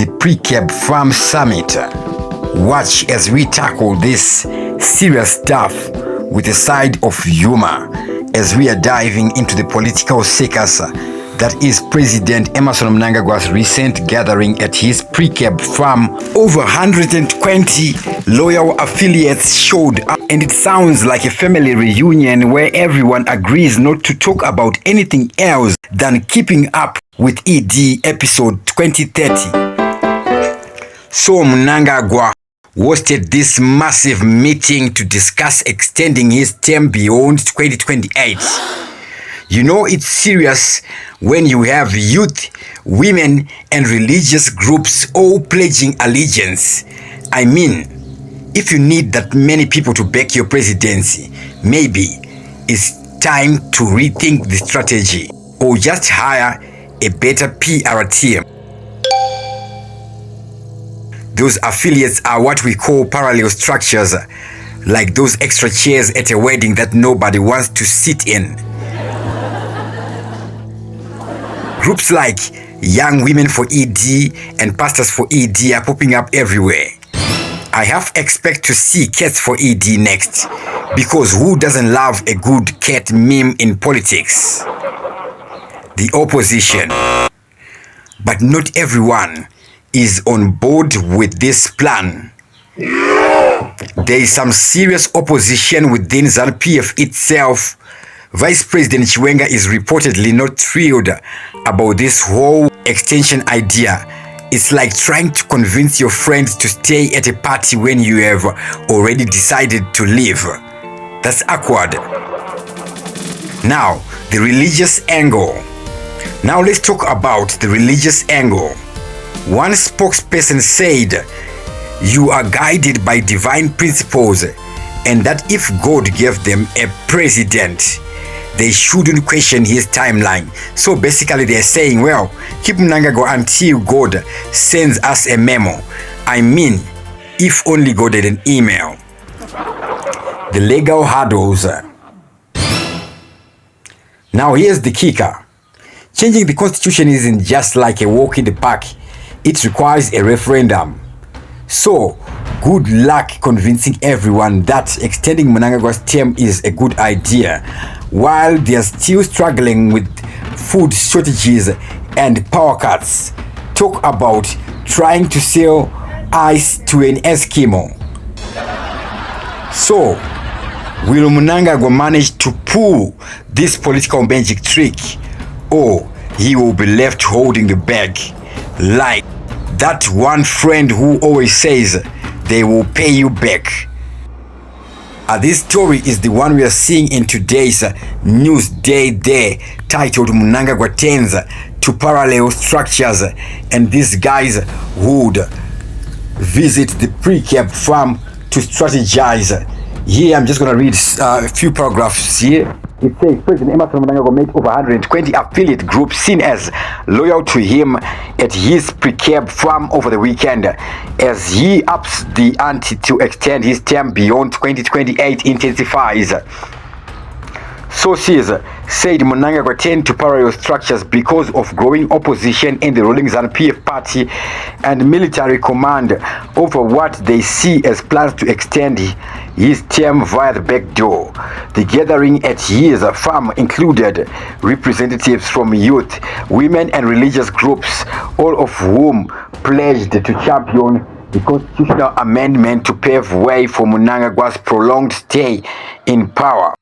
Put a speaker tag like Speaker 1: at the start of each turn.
Speaker 1: the Precab Farm Summit. Watch as we tackle this serious stuff with a side of humor as we are diving into the political circus that is President Emmerson Mnangagwa's recent gathering at his Precab Farm. Over 120 loyal affiliates showed up, and it sounds like a family reunion where everyone agrees not to talk about anything else than keeping up with ED episode 2030. So Mnangagwa hosted this massive meeting to discuss extending his term beyond 2028. You know it's serious when you have youth, women, and religious groups all pledging allegiance. I mean, if you need that many people to back your presidency, maybe it's time to rethink the strategy or just hire a better PR team. Those affiliates are what we call parallel structures, like those extra chairs at a wedding that nobody wants to sit in. Groups like Young Women for ED and Pastors for ED are popping up everywhere. I half expect to see Cats for ED next, because who doesn't love a good cat meme in politics? The opposition. But not everyone is on board with this plan. There is some serious opposition within ZANU-PF itself. Vice President Chiwenga is reportedly not thrilled about this whole extension idea. It's like trying to convince your friends to stay at a party when you have already decided to leave. That's awkward. Now, the religious angle. Now let's talk about the religious angle. One spokesperson said, "You are guided by divine principles, and that if God gave them a president, they shouldn't question his timeline." So basically they're saying, well, keep Mnangagwa until God sends us a memo. I mean, if only God had an email. The legal hurdles. Now here's the kicker. Changing the constitution isn't just like a walk in the park. It requires a referendum. So, good luck convincing everyone that extending Mnangagwa's term is a good idea, while they're still struggling with food shortages and power cuts. Talk about trying to sell ice to an Eskimo. So, will Mnangagwa manage to pull this political magic trick, or he will be left holding the bag like that one friend who always says they will pay you back? This story is the one we are seeing in today's Newsday there, titled Mnangagwa Tends to Parallel Structures, and these guys would visit the Precab Farm to strategize. Here I'm just going to read a few paragraphs here. It says President Emmerson Mnangagwa met over 120 affiliate groups seen as loyal to him at his Precab Farm over the weekend, as he ups the ante to extend his term beyond 2028 intensifies. Sources said Mnangagwa tend to parallel structures because of growing opposition in the ruling ZANU-PF party and military command over what they see as plans to extend his term via the back door. The gathering at his farm included representatives from youth, women, and religious groups, all of whom pledged to champion the constitutional amendment to pave way for Mnangagwa's prolonged stay in power.